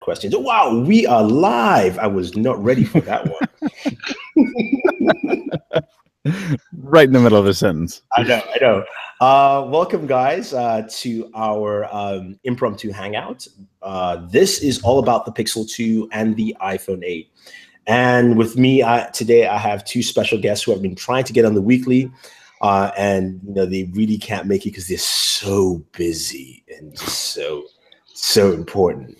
questions. Oh, wow, we are live. I was not ready for that one. Right in the middle of a sentence. I know. Welcome, guys, to our impromptu hangout. This is all about the Pixel 2 and the iPhone 8. And with me today, I have two special guests who have been trying to get on the weekly. And they really can't make it because they're so busy and just so important.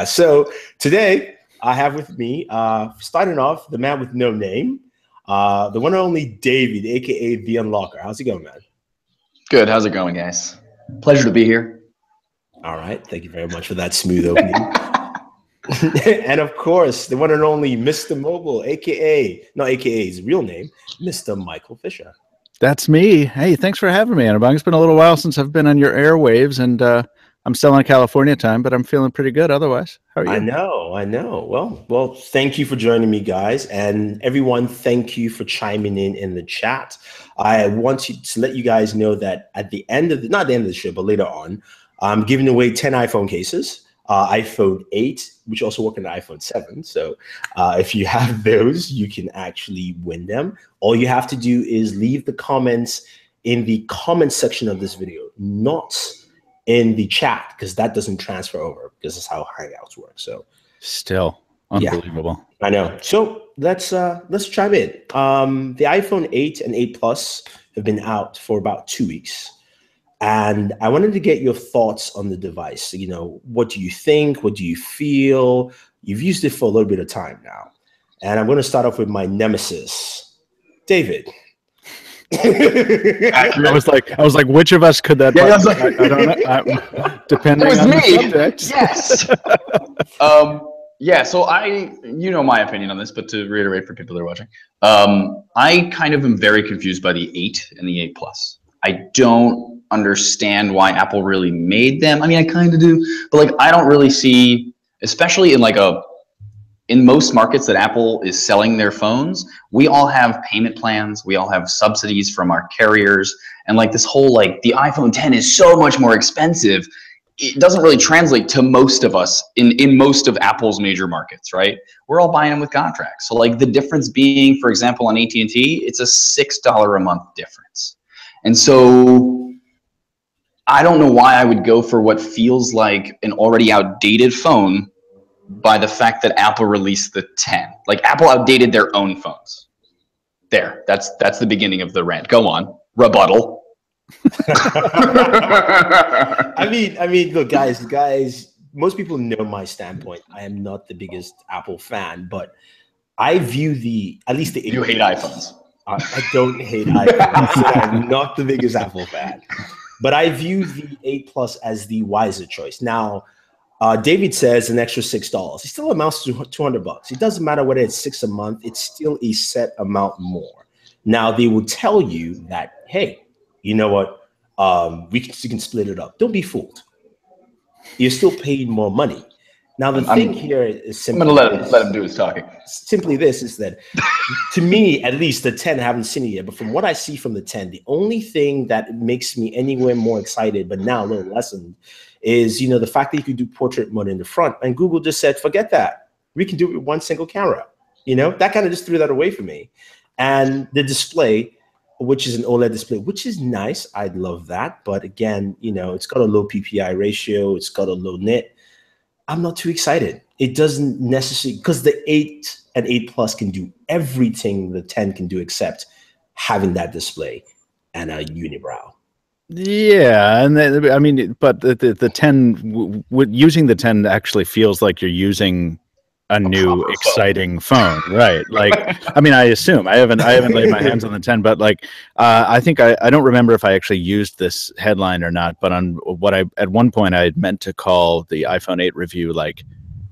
So today I have with me, starting off, the man with no name, the one and only David, aka TheUnlockr. How's it going, man? Good. How's it going, guys? Pleasure to be here. All right. Thank you very much for that smooth opening. And of course, the one and only MrMobile, aka his real name, Mr. Michael Fisher. That's me. Hey, thanks for having me, Annabang. It's been a little while since I've been on your airwaves, and I'm still on California time, but I'm feeling pretty good otherwise. How are you? I know. Well, thank you for joining me, guys. And everyone, thank you for chiming in the chat. I want to let you guys know that at the end of not the end of the show, but later on, I'm giving away 10 iPhone cases. iPhone 8, which also work on the iPhone 7. So if you have those, you can actually win them. All you have to do is leave the comments in the comment section of this video, not in the chat, because that doesn't transfer over, because that's how Hangouts work. So still unbelievable. Yeah, I know. So let's chime in. The iPhone 8 and 8 Plus have been out for about 2 weeks. And I wanted to get your thoughts on the device. What do you think? What do you feel? You've used it for a little bit of time now. And I'm going to start off with my nemesis, David. I was like, which of us could that? Yeah, I don't know. Depending on the subject. Yes. So my opinion on this, but to reiterate for people that are watching, I kind of am very confused by the 8 and the 8 Plus. I don't understand why Apple really made them. I mean, I kind of do, but I don't really see, especially in most markets that Apple is selling their phones, we all have payment plans, we all have subsidies from our carriers, and this whole the iPhone 10 is so much more expensive. It doesn't really translate to most of us in most of Apple's major markets, right? We're all buying them with contracts. So the difference being, for example, on AT&T, it's a $6 a month difference. And so I don't know why I would go for what feels like an already outdated phone by the fact that Apple released the 10. Apple outdated their own phones. There, that's the beginning of the rant. Go on, rebuttal. I mean, look, guys, most people know my standpoint. I am not the biggest Apple fan, but I view at least the... You hate iPhones. I don't hate iPhones. I'm not the biggest Apple fan, but I view the 8 Plus as the wiser choice. Now, David says an extra $6. It still amounts to $200. It doesn't matter whether it's $6 a month. It's still a set amount more. Now, they will tell you that, hey, you know what? You can split it up. Don't be fooled. You're still paying more money. Now, the thing here is simply... I'm going to let him do his talking. Simply this is that, to me, at least, the 10, I haven't seen it yet, but from what I see from the 10, the only thing that makes me anywhere more excited, but now a little lessened, is, the fact that you can do portrait mode in the front. And Google just said, forget that. We can do it with one single camera. That kind of just threw that away for me. And the display, which is an OLED display, which is nice. I love that. But again, it's got a low PPI ratio. It's got a low nit. I'm not too excited. It doesn't necessarily, because the 8 and 8 Plus can do everything the 10 can do except having that display and a unibrow. Yeah, and but the 10, using the 10 actually feels like you're using a new exciting phone, right? I assume I haven't laid my hands on the 10, but I think I don't remember if I actually used this headline or not, but on what at one point I had meant to call the iPhone 8 review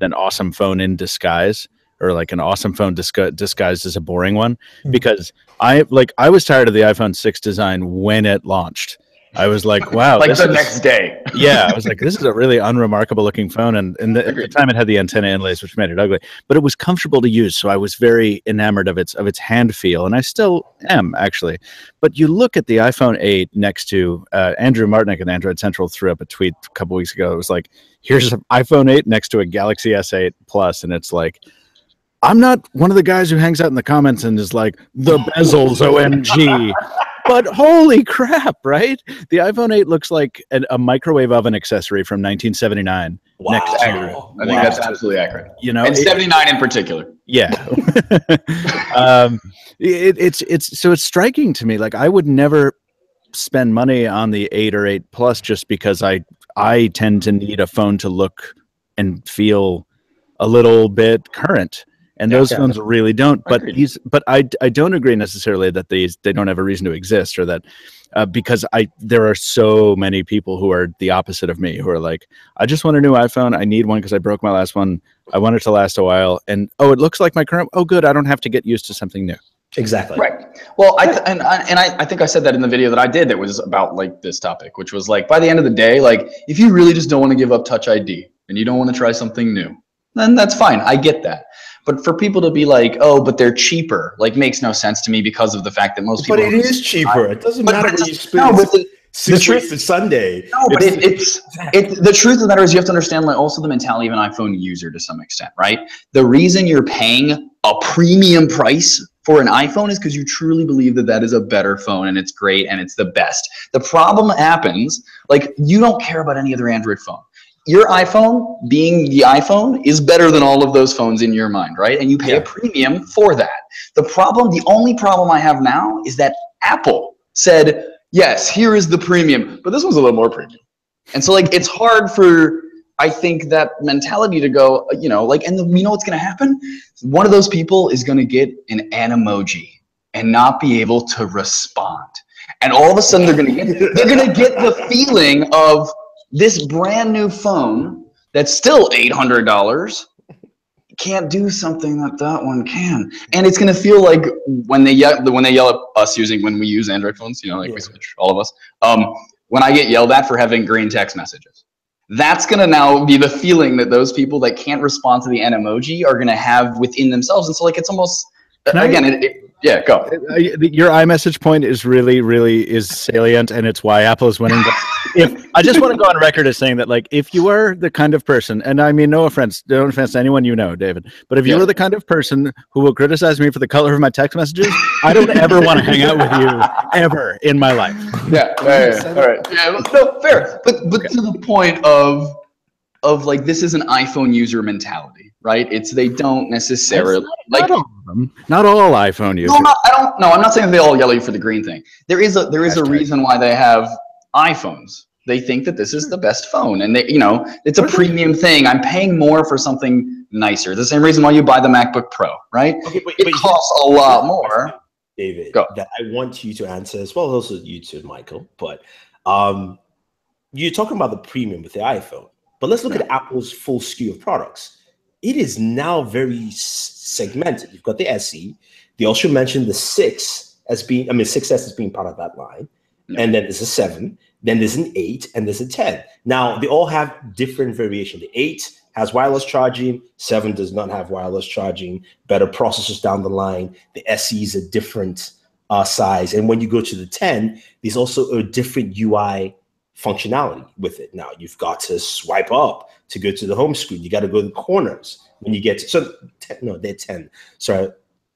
an awesome phone in disguise, or an awesome phone disguised as a boring one, because I was tired of the iPhone 6 design when it launched. I was like, wow. Like the next day. Yeah, I was like, this is a really unremarkable looking phone. And at the time it had the antenna inlays, which made it ugly, but it was comfortable to use. So I was very enamored of its hand feel. And I still am, actually. But you look at the iPhone 8 next to Andrew Martinick and Android Central threw up a tweet a couple weeks ago. It was like, here's an iPhone 8 next to a Galaxy S8 Plus. And it's like, I'm not one of the guys who hangs out in the comments and is like, the bezels, OMG. But holy crap, right? The iPhone 8 looks like a microwave oven accessory from 1979. Wow. Next to, I think that's absolutely accurate. You know, and 79 in particular. Yeah. It's striking to me. Like, I would never spend money on the 8 or 8 Plus just because I tend to need a phone to look and feel a little bit current. And those phones really don't. But I don't agree necessarily that they don't have a reason to exist, or that because there are so many people who are the opposite of me, who are like, I just want a new iPhone. I need one because I broke my last one. I want it to last a while. And it looks like my current. Oh, good. I don't have to get used to something new. Exactly. Right. Well, I think I said that in the video that I did that was about like this topic, which was like, by the end of the day, like if you really just don't want to give up Touch ID and you don't want to try something new, then that's fine. I get that. But for people to be like, oh, but they're cheaper, like makes no sense to me because of the fact that most people. But it is cheaper. It doesn't matter when you spend the truth is Sunday. No, but the truth of the matter is you have to understand like also the mentality of an iPhone user to some extent, right? The reason you're paying a premium price for an iPhone is because you truly believe that that is a better phone and it's great and it's the best. The problem happens, like you don't care about any other Android phone. Your iPhone, being the iPhone, is better than all of those phones in your mind, right? And you pay a premium for that. The only problem I have now is that Apple said, yes, here is the premium, but this one's a little more premium. And so like, it's hard for, I think, that mentality to go, you know, like, and you know what's going to happen? One of those people is going to get an emoji and not be able to respond. And all of a sudden they're going to get the feeling of, this brand new phone that's still $800 can't do something that one can, and it's gonna feel like when they yell at us when we use Android phones, you know, like we switch, all of us. When I get yelled at for having green text messages, that's gonna now be the feeling that those people that can't respond to the emoji are gonna have within themselves, and so like it's almost yeah, go. Your iMessage point is really salient, and it's why Apple is winning. If I just want to go on record as saying that, like, if you are the kind of person, and I mean no offense to anyone you know, David, but if you are the kind of person who will criticize me for the color of my text messages, I don't ever want to hang out with you ever in my life. Yeah, all right. Yeah, no, fair. But to the point of like, this is an iPhone user mentality, right? It's they don't necessarily not all of them. Not all iPhone users. No, I'm not saying that they all yell at you for the green thing. There is a reason why they have iPhones. They think that this is the best phone, and it's a premium thing. I'm paying more for something nicer. The same reason why you buy the MacBook Pro, right? Okay, but it costs a lot more. David, that I want you to answer, as well as also you too, Michael. But you're talking about the premium with the iPhone. But let's look at Apple's full SKU of products. It is now very segmented. You've got the SE. They also mentioned the 6 as being, 6S as being part of that line. Yeah. And then there's a 7. Then there's an 8 and there's a 10. Now, they all have different variation. The 8 has wireless charging. 7 does not have wireless charging. Better processors down the line. The SE is a different size. And when you go to the 10, there's also a different UI functionality with it. Now you've got to swipe up to go to the home screen. You got to go to the corners when you get to, they're 10. Sorry.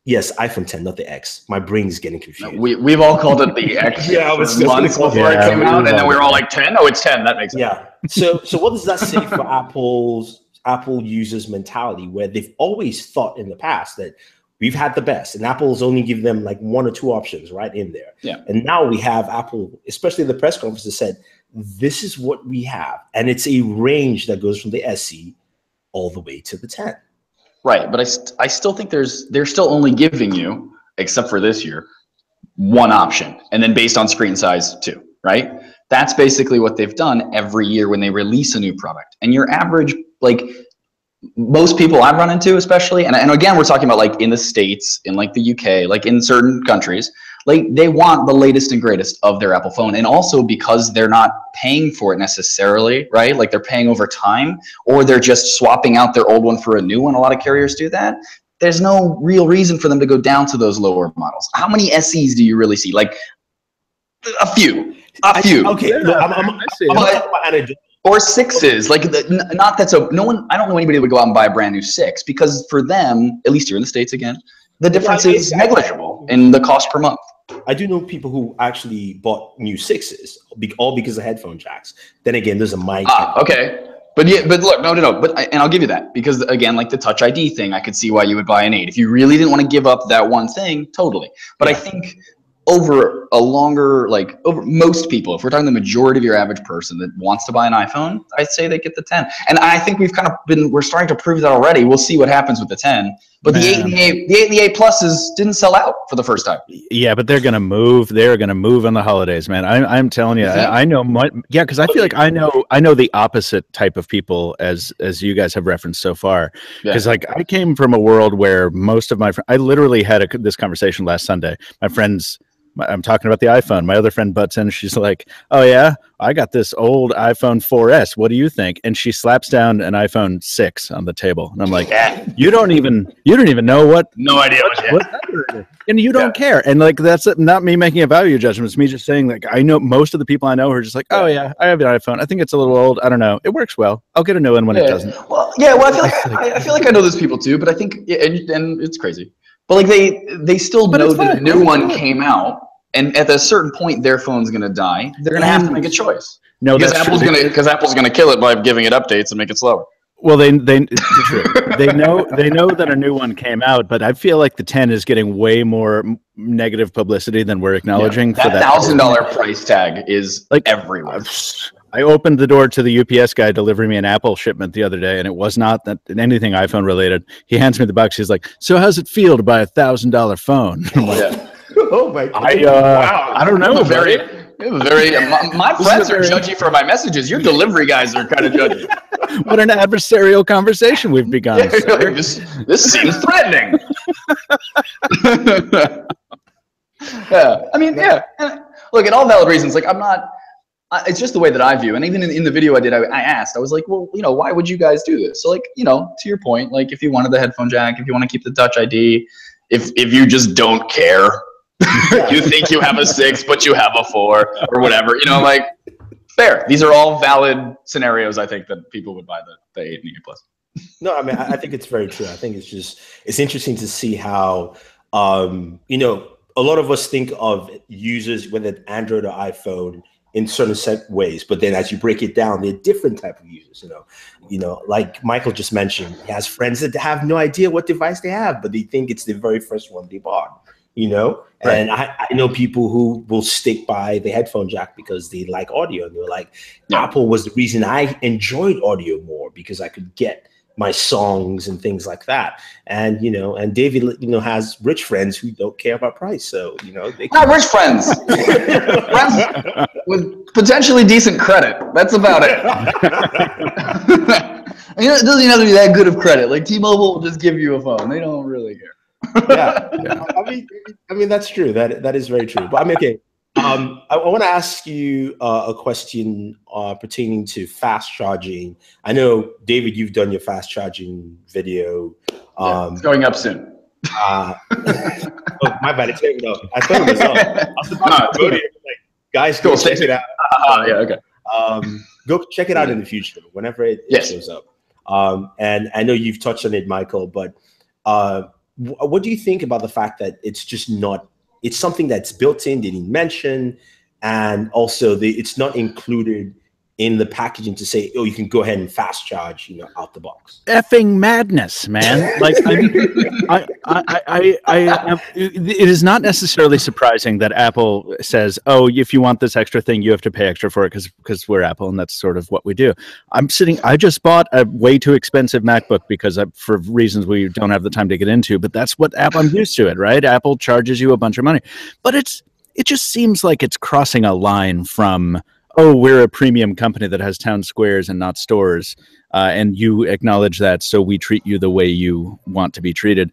Yes, iPhone 10, not the X. My brain is getting confused. No, we've all called it the X. Yeah, I was months before it came out, and then we were all like 10. Oh, it's 10. That makes sense. Yeah. So what does that say for Apple users' mentality, where they've always thought in the past that we've had the best, and Apple's only given them like 1 or 2 options right in there. Yeah. And now we have Apple, especially the press conference, that said, this is what we have. And it's a range that goes from the SE all the way to the 10. Right. But I still think they're still only giving you, except for this year, 1 option. And then based on screen size 2, right? That's basically what they've done every year when they release a new product. And your average, like most people I've run into especially, and again, we're talking about like in the States, in like the UK, like in certain countries, Like, they want the latest and greatest of their Apple phone. And also because they're not paying for it necessarily, right? Like, they're paying over time, or they're just swapping out their old one for a new one. A lot of carriers do that. There's no real reason for them to go down to those lower models. How many SEs do you really see? Like, a few. Okay, look, or 6s, like, not that so. No one, I don't know anybody that would go out and buy a brand new 6, because for them, at least here in the States again, the difference is negligible in the cost per month. I do know people who actually bought new 6s, all because of headphone jacks. Then again, there's a mic. Okay. But yeah, but look, no. And I'll give you that, because again, like the Touch ID thing, I could see why you would buy an 8 if you really didn't want to give up that one thing. Totally. But I think over a longer, like, over most people, if we're talking the majority of your average person that wants to buy an iPhone, I'd say they get the 10. And I think we're starting to prove that already. We'll see what happens with the 10. But the 8 and the 8 Pluses didn't sell out for the first time. Yeah, but they're gonna move. They're gonna move on the holidays, man. I'm telling you, I know. Because I feel like I know the opposite type of people as you guys have referenced so far. Because like I came from a world where most of my I literally had this conversation last Sunday. My friends. I'm talking about the iPhone. My other friend butts in. She's like, "Oh yeah, I got this old iPhone 4S. What do you think?" And she slaps down an iPhone 6 on the table, and I'm like, "You don't even know what? No idea what and you don't care." And like that's not me making a value judgment. It's me just saying, like, I know most of the people I know are just like, "Oh yeah, I have an iPhone. I think it's a little old. I don't know. It works well. I'll get a new one when it doesn't." Well, I feel like I know those people too. But I think, and it's crazy. But like they still know that a new one came out, and at a certain point their phone's gonna die. They're gonna have to make a choice. No, because Apple's gonna kill it by giving it updates and make it slower. Well, they know that a new one came out, but I feel like the 10 is getting way more negative publicity than we're acknowledging. For that $1,000 price tag is like everywhere. I opened the door to the UPS guy delivering me an Apple shipment the other day, and it was not anything iPhone related. He hands me the box. He's like, "So how's it feel to buy a $1,000 phone?" I'm like, oh my God. I don't know. My friends are judgy for my messages. Your delivery guys are kind of judgy. What an adversarial conversation we've begun. This seems threatening. And look, and all valid reasons. Like, I'm not. It's just the way that I view. And even in the video I did, I asked. I was like, well, why would you guys do this? So, like, to your point, like, if you wanted the headphone jack, if you want to keep the Touch ID, if you just don't care, you think you have a 6, but you have a 4 or whatever, like, fair. These are all valid scenarios. I think that people would buy the 8 and 8 Plus. No, I mean, I think it's very true. I think it's interesting to see how, a lot of us think of users, whether it's Android or iPhone, in certain set ways, but then as you break it down, they're different type of users. Like Michael just mentioned, he has friends that have no idea what device they have, but they think it's the very first one they bought. Right. And I know people who will stick by the headphone jack because they like audio, and they're like, Apple was the reason I enjoyed audio more, because I could get my songs and things like that. And and David has rich friends who don't care about price, so they not rich friends. Friends with potentially decent credit. That's about it. It doesn't even have to be that good of credit. Like, T-Mobile will just give you a phone. They don't really care. Yeah. I mean that's true. That is very true. But I mean, okay. I want to ask you a question pertaining to fast charging. I know, David, you've done your fast charging video. It's going up soon. Oh, my bad. It's going up. I thought it was up. I was about to like, guys, go check it out. Okay. Go check it out in the future whenever it shows up. And I know you've touched on it, Michael, but what do you think about the fact that it's just not? It's something that's built in, they didn't mention, and also it's not included in the packaging to say, oh, you can go ahead and fast charge, out the box. Effing madness, man! Like, I mean, it is not necessarily surprising that Apple says, "Oh, if you want this extra thing, you have to pay extra for it," because we're Apple, and that's sort of what we do. I just bought a way too expensive MacBook because for reasons we don't have the time to get into, but that's what I'm used to it, right? Apple charges you a bunch of money, but it just seems like it's crossing a line from, oh, we're a premium company that has town squares and not stores, and you acknowledge that, so we treat you the way you want to be treated.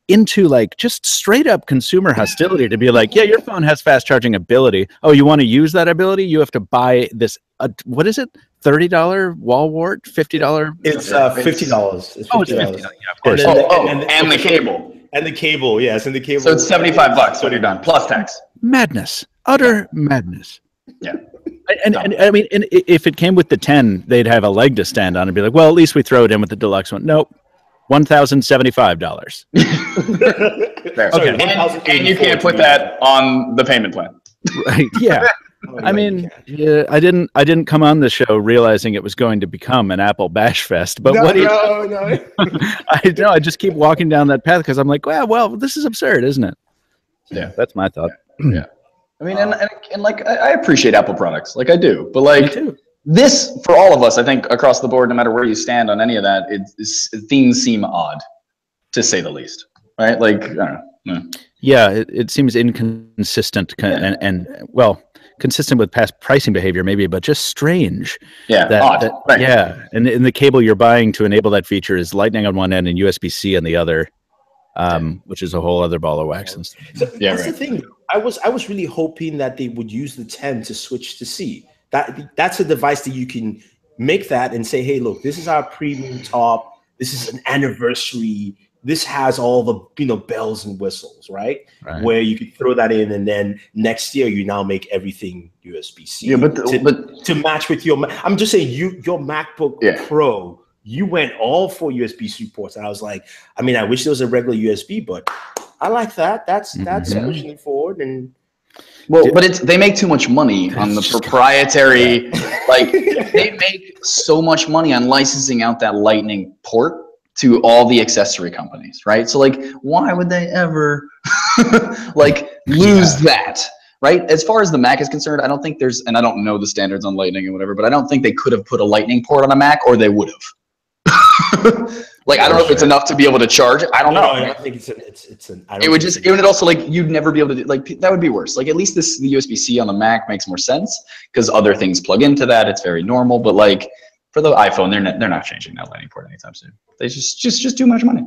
into like just straight up consumer hostility to be like, yeah, your phone has fast charging ability. Oh, you want to use that ability? You have to buy this. What is it? $30 wall wart? $50? It's $50. It's $50. Oh, it's $50. Yeah, of course. And the cable. And the cable, yes, and the cable. So it's $75 when you're done, plus tax. Madness, utter madness. Yeah. And I mean, and if it came with the 10, they'd have a leg to stand on and be like, well, at least we throw it in with the deluxe one. Nope. $1,075. Okay. And you can't put that on the payment plan. Right. Yeah. I mean, yeah, I didn't come on the show realizing it was going to become an Apple bash fest. But no. I just keep walking down that path because I'm like, well, this is absurd, isn't it? Yeah, that's my thought. Yeah. I mean, and like I appreciate Apple products, like I do, but like this for all of us, I think across the board, no matter where you stand on any of that, things seem odd, to say the least, right? Like, I don't know. Yeah, it seems inconsistent and well, consistent with past pricing behavior, maybe, but just strange. Yeah, odd. Right. Yeah, and in the cable you're buying to enable that feature is Lightning on one end and USB-C on the other, which is a whole other ball of wax. So that's the thing. I was really hoping that they would use the 10 to switch to C. That's a device that you can make that and say, hey, look, this is our premium top. This is an anniversary. This has all the bells and whistles, right? Where you could throw that in, and then next year you now make everything USB-C. Yeah, but to match with your, I'm just saying, your MacBook Pro, you went all for USB-C ports, and I was like, I mean, I wish there was a regular USB, but I like that. That's pushing it forward. And but they make too much money on the proprietary. Like they make so much money on licensing out that Lightning port to all the accessory companies, right? So like, why would they ever like lose that, right? As far as the Mac is concerned, I don't think there's, and I don't know the standards on Lightning and whatever, but I don't think they could have put a Lightning port on a Mac, or they would have. Like, I don't know if it's enough to be able to charge it. I don't know. I think it's an. It would also, like, you'd never be able to do, like, that would be worse. Like, at least the USB-C on the Mac makes more sense because other things plug into that. It's very normal. But like for the iPhone, they're not changing that Lightning port anytime soon. They just too much money.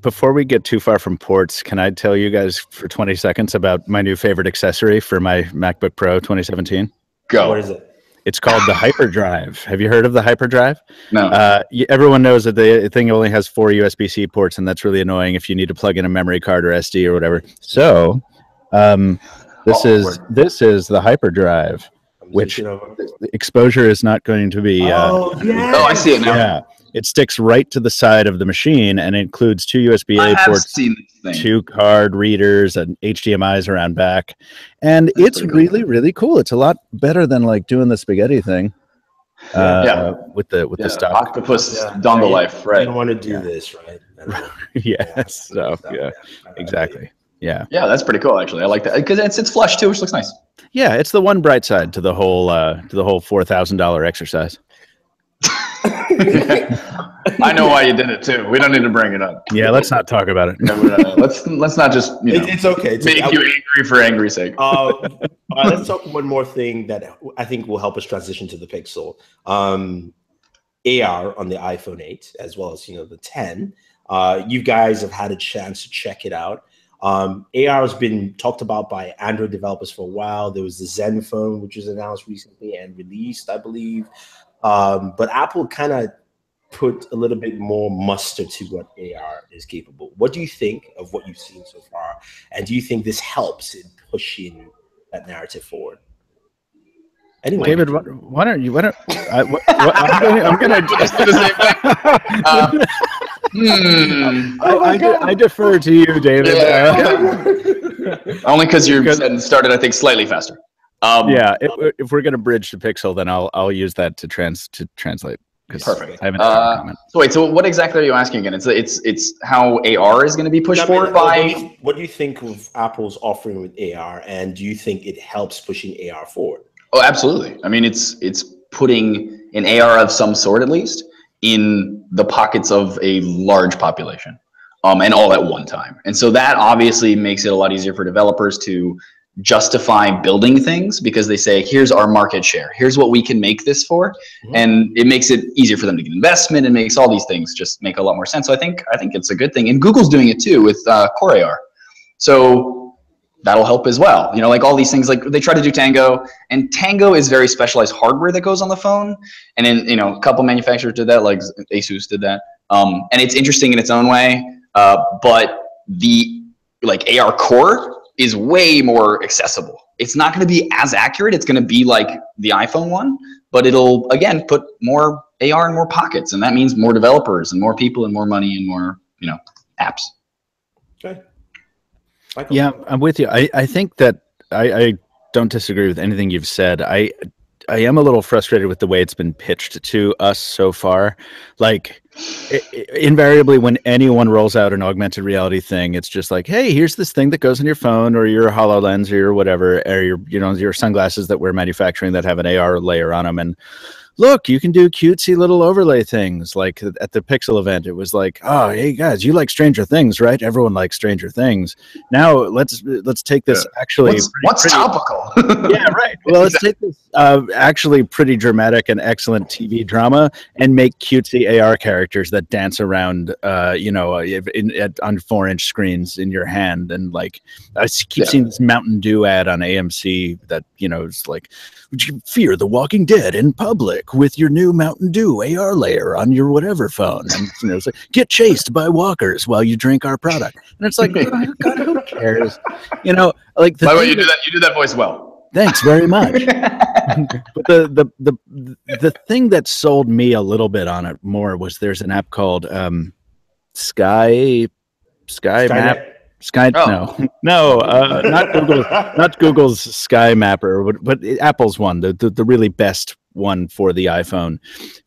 Before we get too far from ports, can I tell you guys for 20 seconds about my new favorite accessory for my MacBook Pro 2017? Go. What is it? It's called the Hyperdrive. Have you heard of the Hyperdrive? No. Everyone knows that the thing only has 4 USB-C ports, and that's really annoying if you need to plug in a memory card or SD or whatever. So, this is the Hyperdrive, which the exposure is not going to be. Oh, I see it now. Yeah, it sticks right to the side of the machine, and it includes 2 USB-A ports, 2 card readers, and HDMI's around back, and it's really really cool. It's a lot better than like doing the spaghetti thing. With the stock octopus dongle life, right? You don't want to do this, right? Yes. So exactly. Yeah, that's pretty cool actually. I like that because it's flush too, which looks nice. Yeah, it's the one bright side to the whole $4,000 exercise. I know why you did it too. We don't need to bring it up. Yeah, let's not talk about it. Let's not just it's okay. Make you angry for angry sake. Let's talk one more thing that I think will help us transition to the Pixel. AR on the iPhone 8 as well as the 10. You guys have had a chance to check it out. AR has been talked about by Android developers for a while. There was the Zen phone, which was announced recently and released, I believe. But Apple kind of put a little bit more mustard to what AR is capable. What do you think of what you've seen so far? And do you think this helps in pushing that narrative forward? Anyway, David, why don't you? I'm going to just do the same thing. I defer to you, David. Only because you started, I think, slightly faster. If we're going to bridge to Pixel, then I'll use that to translate. Perfect. I haven't comment. So wait, so what exactly are you asking again? It's how AR is going to be pushed forward by. What do you think of Apple's offering with AR, and do you think it helps pushing AR forward? Oh, absolutely. I mean, it's putting an AR of some sort, at least, in the pockets of a large population, and all at one time. And so that obviously makes it a lot easier for developers to justify building things because they say, here's our market share. Here's what we can make this for. And it makes it easier for them to get investment and makes all these things just make a lot more sense. So I think it's a good thing. And Google's doing it too with Core AR. So that'll help as well. You know, like all these things, like they try to do Tango, and Tango is very specialized hardware that goes on the phone. And then, you know, a couple manufacturers did that, like Asus did that. And it's interesting in its own way. But the like AR Core is way more accessible. It's not going to be as accurate. It's going to be like the iPhone one, but it'll, again, put more AR in more pockets. And that means more developers and more people and more money and more, you know, apps. Okay. Michael. Yeah, I'm with you. I think that I don't disagree with anything you've said. I am a little frustrated with the way it's been pitched to us so far. Like, invariably, when anyone rolls out an augmented reality thing, it's just like, hey, here's this thing that goes in your phone or your HoloLens or your whatever, or your, you know, your sunglasses that we're manufacturing that have an AR layer on them, and look, you can do cutesy little overlay things. Like at the Pixel event, it was like, oh, hey guys, you like Stranger Things, right? Everyone likes Stranger Things. Now let's take this actually. What's topical? Yeah, right. Well, let's take this actually pretty dramatic and excellent TV drama and make cutesy AR characters that dance around, you know, on 4-inch screens in your hand. And like, I keep seeing this Mountain Dew ad on AMC that, you know, it's like, would you fear The Walking Dead in public with your new Mountain Dew AR layer on your whatever phone? And, you know, it's like, get chased by walkers while you drink our product. And it's like, oh, God, who cares? You know, like. By the way, you do that voice well. Thanks very much. But the thing that sold me a little bit on it more was there's an app called Sky Map. Not Google's Sky Mapper, but Apple's one, the really best one for the iPhone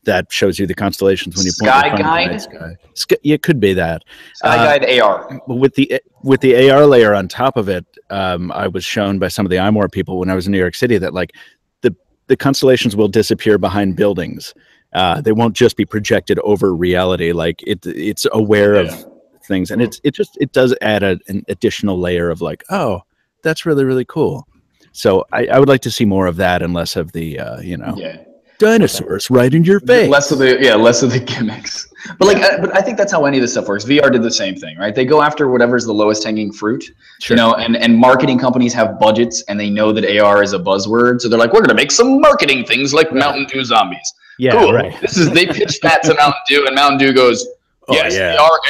that shows you the constellations when you point Sky Guide. It could be that Sky Guide AR with the AR layer on top of it. I was shown by some of the iMore people when I was in New York City that like the constellations will disappear behind buildings. They won't just be projected over reality. Like it's aware of things, and it does add an additional layer of like, oh, that's really, really cool. So I would like to see more of that and less of the dinosaurs right in your face. Less of the gimmicks. But but I think that's how any of this stuff works. VR did the same thing, right? They go after whatever's the lowest hanging fruit. Sure. You know, and marketing companies have budgets and they know that AR is a buzzword, so they're like, we're gonna make some marketing things like Mountain Dew zombies. Yeah, cool. Right. They pitched that to Mountain Dew, and Mountain Dew goes, yes,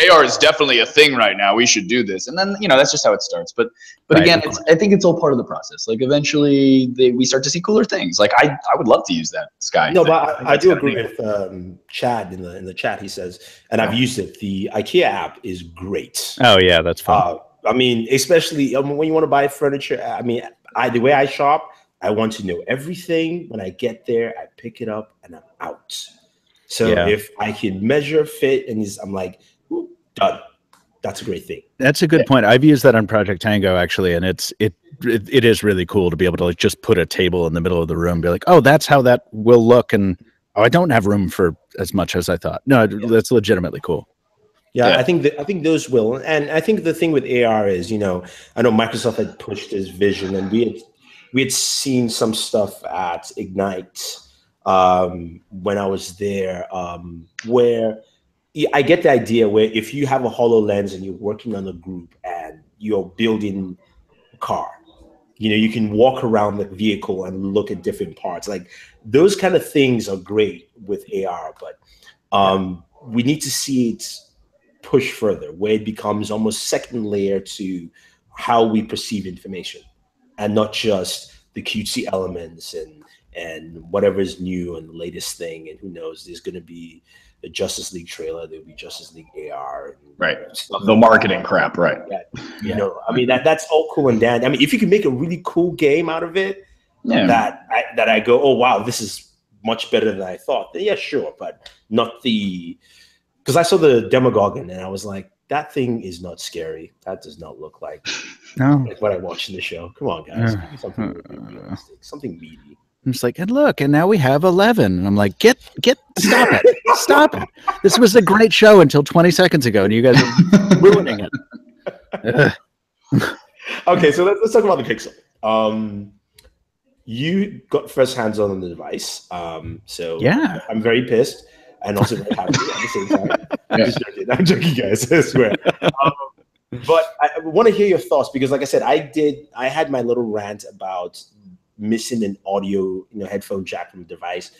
AR is definitely a thing right now. We should do this. And then, you know, that's just how it starts. But right. Again, I think it's all part of the process. Like eventually we start to see cooler things. Like I would love to use that Sky. No, but I do agree with Chad in the chat. He says, and I've used it. The IKEA app is great. Oh yeah, that's fun. I mean, especially when you want to buy furniture. I mean, the way I shop, I want to know everything. When I get there, I pick it up and I'm out. So if I can measure, fit, and I'm like, done. That's a great thing. That's a good point. I've used that on Project Tango actually, and it is really cool to be able to like just put a table in the middle of the room, and be like, oh, that's how that will look, and oh, I don't have room for as much as I thought. No, that's legitimately cool. Yeah, I think those will, and I think the thing with AR is, you know, I know Microsoft had pushed this vision, and we had seen some stuff at Ignite. When I was there, where I get the idea where if you have a HoloLens and you're working on a group and you're building a car, you know, you can walk around the vehicle and look at different parts. Like those kind of things are great with AR, but we need to see it push further, where it becomes almost second layer to how we perceive information, and not just the cutesy elements and whatever is new and the latest thing. And who knows, there's going to be the Justice League trailer, there'll be Justice League AR, right? The marketing crap, right? You know, I mean, that's all cool and dandy. I mean, if you can make a really cool game out of it, that I go, oh wow, this is much better than I thought, then yeah, sure, but not because I saw the Demogorgon and I was like, that thing is not scary. That does not look like what I watched in the show. Come on, guys, something realistic, something meaty. I'm just like, and look, and now we have 11. And I'm like, stop it. Stop it. This was a great show until 20 seconds ago, and you guys are ruining it. Okay, so let's talk about the Pixel. You got first hands on the device, so Yeah. I'm very pissed and also very happy at the same time. I'm joking, guys. I swear. But I want to hear your thoughts because, like I said, I had my little rant about missing an audio, headphone jack from the device.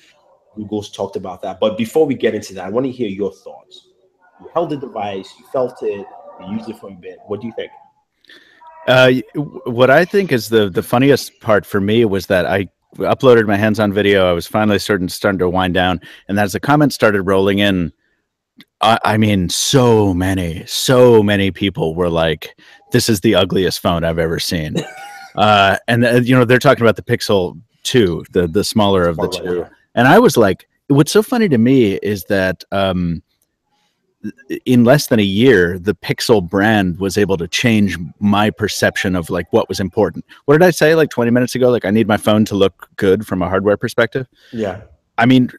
Google's talked about that. But before we get into that, I want to hear your thoughts. You held the device, you felt it, you used it for a bit. What do you think? What I think is the funniest part for me was that I uploaded my hands-on video. I was finally starting to wind down, and as the comments started rolling in, I mean, so many people were like, "This is the ugliest phone I've ever seen," and they're talking about the Pixel 2, the smaller of the two, yeah. And I was like, what's so funny to me is that in less than a year, the Pixel brand was able to change my perception of like what was important. What did I say like 20 minutes ago? Like I need my phone to look good from a hardware perspective. Yeah. I mean,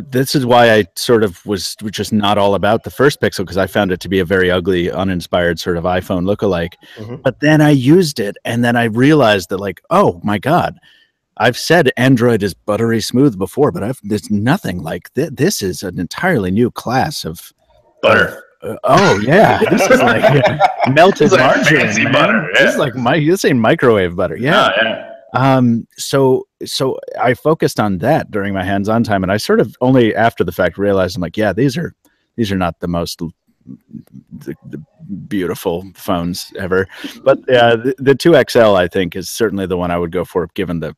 this is why I sort of was just not all about the first Pixel because I found it to be a very ugly, uninspired sort of iPhone lookalike. Mm-hmm. But then I used it and then I realized that like, oh my God, I've said Android is buttery smooth before, but there's nothing like this is an entirely new class of butter. Oh yeah, this is like melted margarine, man. Butter, yeah. This is like this ain't microwave butter. Yeah. So I focused on that during my hands-on time, and I sort of only after the fact realized I'm like, yeah, these are not the most the beautiful phones ever, but the 2XL I think is certainly the one I would go for, given the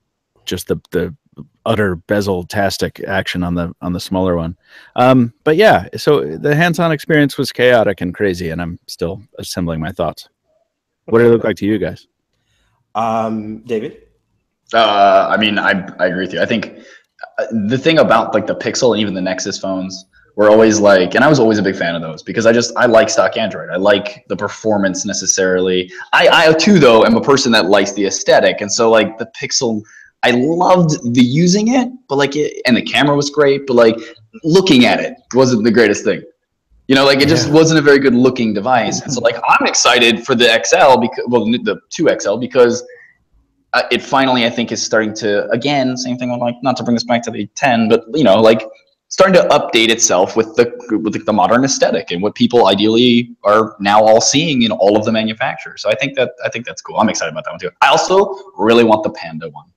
utter bezel-tastic action on the smaller one. But yeah, so the hands-on experience was chaotic and crazy, and I'm still assembling my thoughts. What did it look like to you guys? David? I mean, I agree with you. I think the thing about like the Pixel and even the Nexus phones were always like, and I was always a big fan of those because I like stock Android. I like the performance necessarily. I too, though, am a person that likes the aesthetic. And so like the Pixel, I loved the using it, but like and the camera was great, but like looking at it wasn't the greatest thing. Like it just wasn't a very good looking device. And so like I'm excited for the XL because, well, the 2XL because it finally, I think, is starting to, again, same thing with like, not to bring us back to the 10, but like starting to update itself with the modern aesthetic and what people ideally are now all seeing in all of the manufacturers. So I think that's cool. I'm excited about that one too. I also really want the Panda one.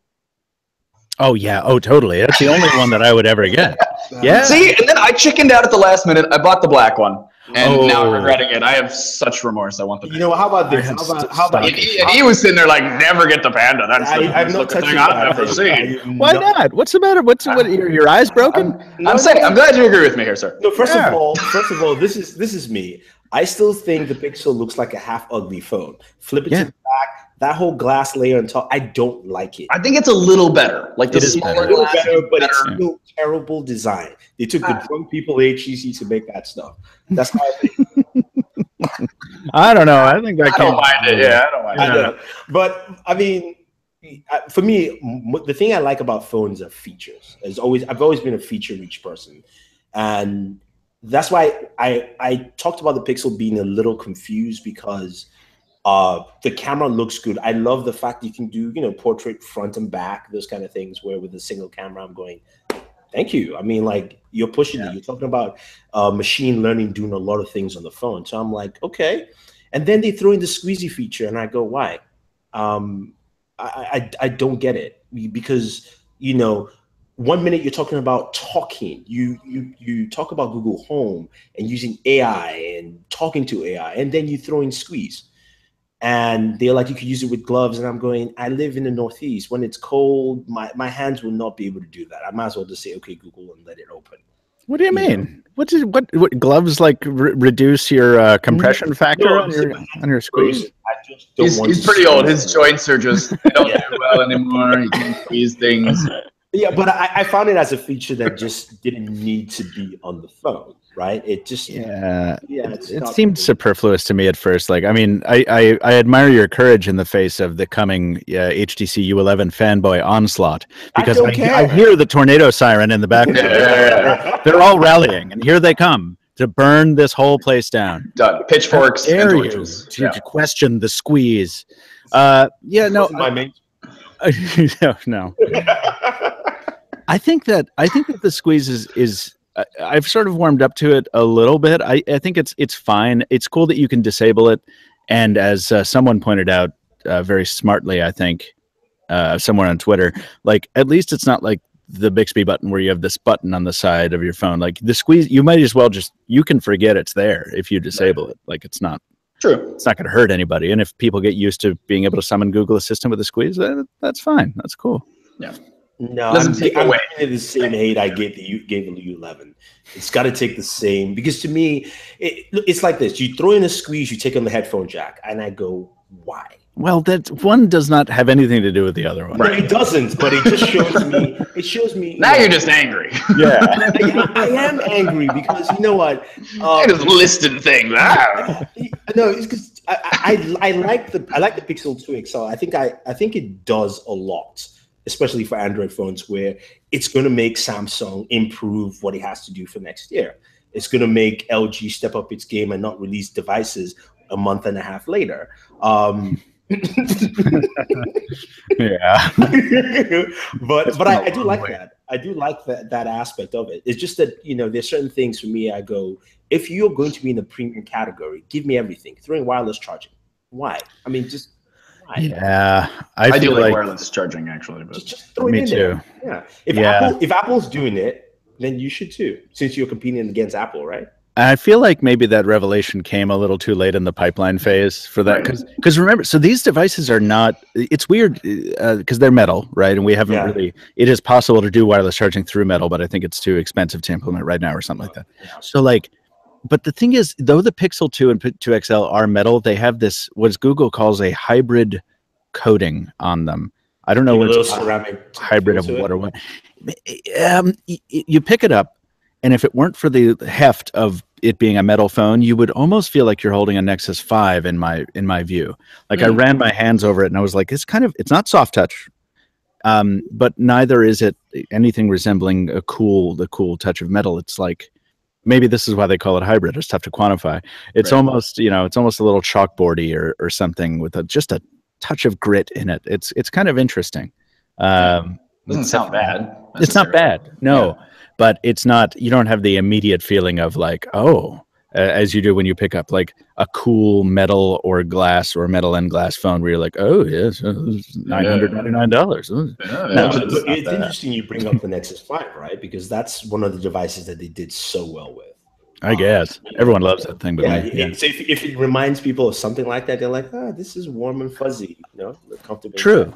Oh yeah. Oh totally. That's the only one that I would ever get. Yeah. See, and then I chickened out at the last minute. I bought the black one. And now I'm regretting it. I have such remorse. I want the Panda. How about this? How about and he was sitting there like, never get the Panda. That's I've not touched thing I've never seen. Why not? What's the matter? What your eyes broken? I'm glad you agree with me here, sir. No, first of all, this is me. I still think the Pixel looks like a half ugly phone. Flip it to the back. That whole glass layer on top, I don't like it. I think it's a little better. Like the smaller glass, but it's still terrible design. They took the drunk people at HTC to make that stuff. That's how I think. I don't know. I think I don't mind it. Yeah, I don't mind it. But I mean, for me, the thing I like about phones are features. I've always been a feature-rich person, and that's why I talked about the Pixel being a little confused because the camera looks good. I love the fact that you can do portrait front and back, those kind of things. Where with a single camera, I'm going, thank you. I mean, like you're pushing it. You're talking about machine learning doing a lot of things on the phone. So I'm like, okay. And then they throw in the squeezy feature, and I go, why? I don't get it because 1 minute you're talking about talking. You talk about Google Home and using AI and talking to AI, and then you throw in squeeze. And they're like, you could use it with gloves. And I'm going, I live in the Northeast. When it's cold, my hands will not be able to do that. I might as well just say, okay, Google, and let it open. What do you mean? What gloves like reduce your compression factor on your squeeze? He's pretty old. His joints are just they don't do well anymore. He can't squeeze things. Yeah, but I found it as a feature that just didn't need to be on the phone, right? It just it seemed superfluous to me at first. Like, I mean, I admire your courage in the face of the coming HTC U11 fanboy onslaught because I hear the tornado siren in the background. They're all rallying, and here they come to burn this whole place down. Done. Pitchforks and torches. To question the squeeze. No. I think that the squeeze is I've sort of warmed up to it a little bit. I think it's fine. It's cool that you can disable it, and as someone pointed out very smartly, I think somewhere on Twitter, like at least it's not like the Bixby button where you have this button on the side of your phone. Like the squeeze, you might as well you can forget it's there if you disable it. Like it's not true. It's not going to hurt anybody. And if people get used to being able to summon Google Assistant with a squeeze, that's fine. That's cool. Yeah. No, I'm giving the same hate I gave the U11. It's got to take the same, because to me, it's like this. You throw in a squeeze, you take on the headphone jack, and I go, why? Well, that one does not have anything to do with the other one. Right. No, it doesn't, but it just shows me. It shows me. Now you're just angry. Yeah, I am angry because you know what? I just listed things. No, it's because I like the Pixel 2 XL. I think it does a lot, especially for Android phones, where it's going to make Samsung improve what it has to do for next year. It's going to make LG step up its game and not release devices a month and a half later. Yeah. but I do like that. I do like that aspect of it. It's just that, there's certain things for me, I go, if you're going to be in the premium category, give me everything. Throw in wireless charging. Why? I mean, just why? Yeah. I do like wireless charging, actually. But just throw it in there. Yeah. If Apple's doing it, then you should too, since you're competing against Apple, right? I feel like maybe that revelation came a little too late in the pipeline phase for that. Because remember, so these devices are not, it's weird because they're metal, right? And we haven't really, it is possible to do wireless charging through metal, but I think it's too expensive to implement right now or something like that. So like, but the thing is, though the Pixel 2 and 2 XL are metal, they have this, what Google calls a hybrid coating on them. I don't know what it's ceramic hybrid of what or what. You pick it up, and if it weren't for the heft of it being a metal phone, you would almost feel like you're holding a Nexus 5 in my view. Like I ran my hands over it and I was like, it's not soft touch, but neither is it anything resembling the cool touch of metal. It's like, maybe this is why they call it hybrid. It's tough to quantify. It's almost, it's almost a little chalkboardy or something with just a touch of grit in it. It's kind of interesting. Doesn't sound bad. It's not bad. No. Yeah. But it's not, you don't have the immediate feeling of like, as you do when you pick up like a cool metal or glass or metal and glass phone where you're like, oh, yes, $999. It's interesting you bring up the Nexus 5, right? Because that's one of the devices that they did so well with. I guess. Everyone loves that thing. But So if it reminds people of something like that, they're like, this is warm and fuzzy, comfortable. True.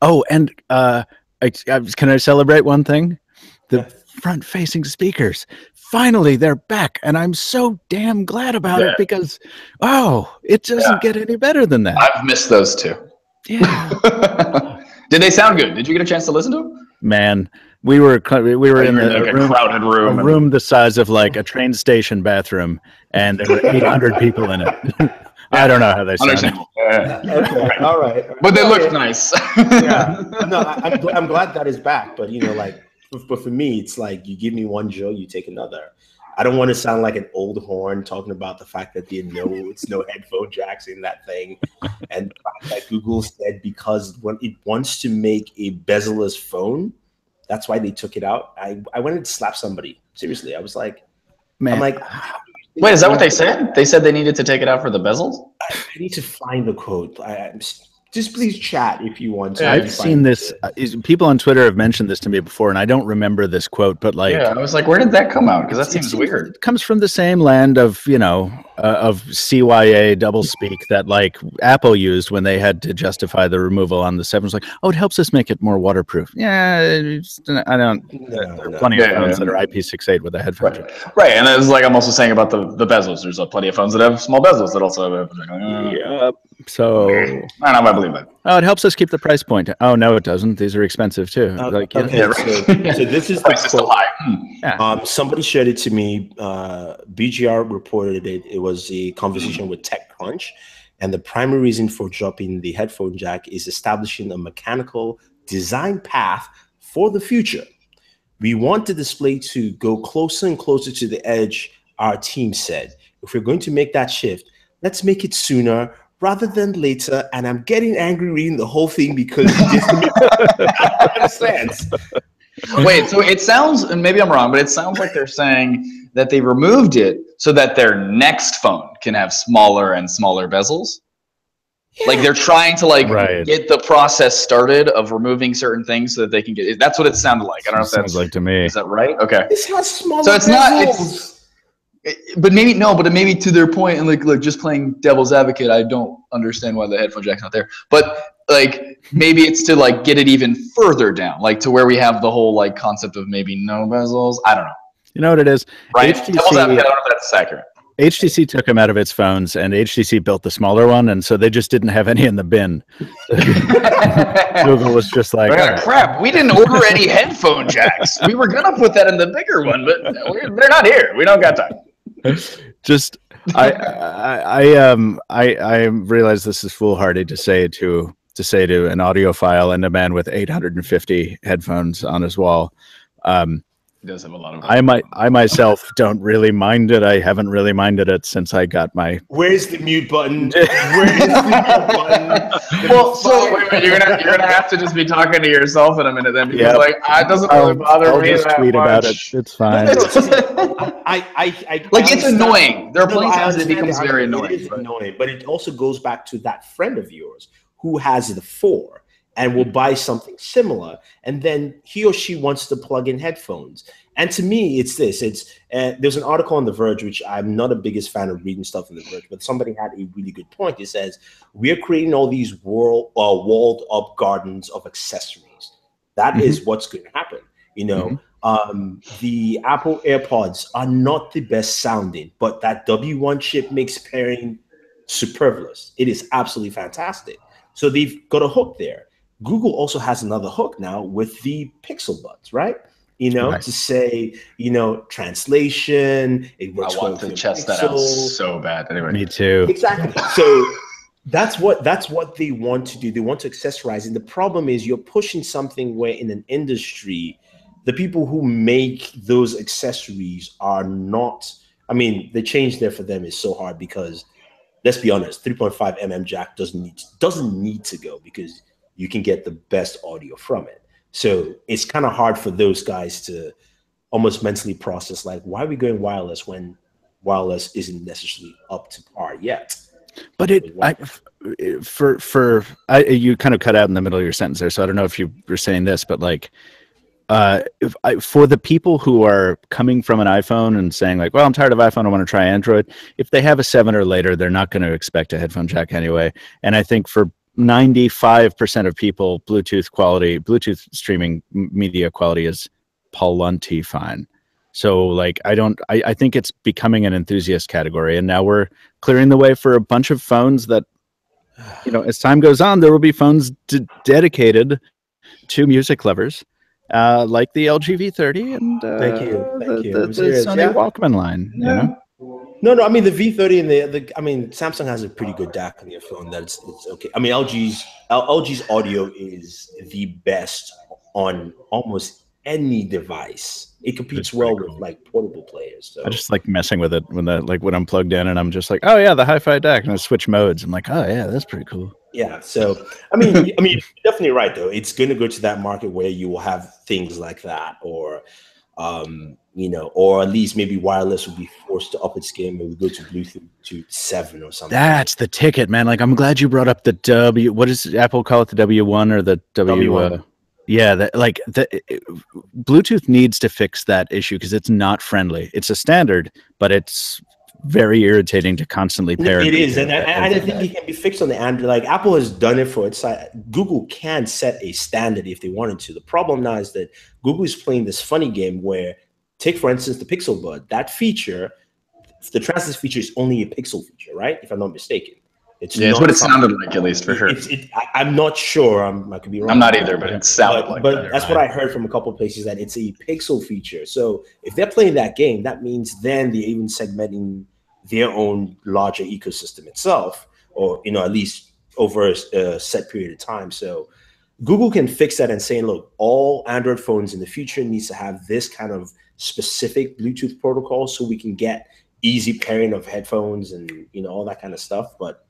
Oh, and can I celebrate one thing? The front-facing speakers. Finally, they're back, and I'm so damn glad about it because, it doesn't get any better than that. I've missed those too. Yeah. Did they sound good? Did you get a chance to listen to them? Man, we were in a crowded room. A room the size of like a train station bathroom, and there were 800 people in it. I don't know how they sound. Okay, all right. But they looked nice. No, I'm glad that is back, but But for me, it's like you give me one joke, you take another. I don't want to sound like an old horn talking about the fact that it's no headphone jacks in that thing, and the fact that Google said because when it wants to make a bezel-less phone, that's why they took it out. I wanted to slap somebody. Seriously, I was like, man. I'm like, wait, is that what they said? They said they needed to take it out for the bezels? I need to find the quote. Just please chat if you want to. I've seen this. People on Twitter have mentioned this to me before, and I don't remember this quote, but like, I was like, where did that come out? Because that seems weird. It comes from the same land of CYA doublespeak that like Apple used when they had to justify the removal on the 7. It's like, it helps us make it more waterproof. Yeah, I don't. There are plenty of phones that are IP68 with a headphone jack. Right, and it's like I'm also saying about the bezels. There's plenty of phones that have small bezels that also have. So I don't know if I believe that. Oh, it helps us keep the price point. Oh no, it doesn't. These are expensive too. So this is the still high. Somebody shared it to me. BGR reported it. It was a conversation with TechCrunch, and the primary reason for dropping the headphone jack is establishing a mechanical design path for the future. We want the display to go closer and closer to the edge. Our team said, if we're going to make that shift, let's make it sooner rather than later, and I'm getting angry reading the whole thing because it just makes no sense. Wait, so it sounds, and maybe I'm wrong, but it sounds like they're saying that they removed it so that their next phone can have smaller and smaller bezels. Yeah. Like they're trying to get the process started of removing certain things so that they can get. That's what it sounded like. I don't know if that's like to me. Is that right? Okay. This has smaller. So it's bezels. But maybe maybe to their point, and like just playing devil's advocate, I don't understand why the headphone jack's not there. But like maybe it's to like get it even further down, like to where we have the whole like concept of maybe no bezels. I don't know. You know what it is? Right? Devil's advocate, I don't know if that's accurate. HTC took them out of its phones, and HTC built the smaller one, and so they just didn't have any in the bin. Google was just like, crap, we didn't order any headphone jacks. We were gonna put that in the bigger one, but they're not here. We don't got time. Just I realize this is foolhardy to say to an audiophile and a man with 850 headphones on his wall. He does have a lot of. I myself don't really mind it. I haven't really minded it since I got my. Where's the mute button? Where's the mute button? Well, so wait, you're gonna have to just be talking to yourself in a minute then, because it doesn't really bother me. I'll just tweet about it. It's fine. It's annoying. There are plenty of times it becomes very annoying. It is annoying, but it also goes back to that friend of yours who has the 4 and will buy something similar, and then he or she wants to plug in headphones. And to me, it's this. There's an article on The Verge, which I'm not the biggest fan of reading stuff in The Verge, but somebody had a really good point. It says, we're creating all these walled-up gardens of accessories. That is what's going to happen. You know, the Apple AirPods are not the best sounding, but that W1 chip makes pairing superfluous. It is absolutely fantastic. So they've got a hook there. Google also has another hook now with the Pixel Buds, right? You know, to say, you know, translation. It works. I want to test that out so bad. Anyway, me too. Exactly. So that's what they want to do. They want to accessorize, and the problem is you're pushing something where in an industry, the people who make those accessories are not. I mean, the change there for them is so hard because, let's be honest, 3.5 mm jack doesn't need to go because you can get the best audio from it. So it's kind of hard for those guys to almost mentally process, like, why are we going wireless when wireless isn't necessarily up to par yet? But you kind of cut out in the middle of your sentence there, so I don't know if you were saying this, but like, for the people who are coming from an iPhone and saying like, well, I'm tired of iPhone, I want to try Android. If they have a 7 or later, they're not going to expect a headphone jack anyway. And I think for 95% of people, Bluetooth streaming media quality is plenty fine. So like, I think it's becoming an enthusiast category, and now we're clearing the way for a bunch of phones that, you know, as time goes on, there will be phones dedicated to music lovers, like the LG V30 and thank you. The Sony Walkman line. You know. No, I mean the V30 and I mean Samsung has a pretty good DAC on their phone. It's okay. I mean LG's audio is the best on almost any device. It competes well with like portable players. So. I just like messing with it when I'm plugged in and I'm just like, oh yeah, the hi-fi DAC, and I switch modes. I'm like, oh yeah, that's pretty cool. Yeah. So I mean, you're definitely right though. It's going to go to that market where you will have things like that, or you know, or at least maybe wireless will be forced to up its game and we go to Bluetooth to 7 or something. That's the ticket, man. Like, I'm glad you brought up the what does Apple call it? The W1 or the W1? Yeah, Bluetooth needs to fix that issue because it's not friendly. It's a standard, but it's very irritating to constantly pair. It is, and I think it can be fixed on the Android. Like Apple has done it for its side. Google can set a standard if they wanted to. The problem now is that Google is playing this funny game where, take for instance the Pixel Bud. That feature, the translate feature, is only a Pixel feature, right? If I'm not mistaken. It's what it sounded like, at least for sure. I'm not sure. I could be wrong. I'm not either, but it sounded like that. But that's what I heard from a couple of places, that it's a Pixel feature. So if they're playing that game, that means then they're even segmenting their own larger ecosystem itself, or at least over a set period of time. So Google can fix that and say, look, all Android phones in the future needs to have this kind of specific Bluetooth protocol so we can get easy pairing of headphones and all that kind of stuff. But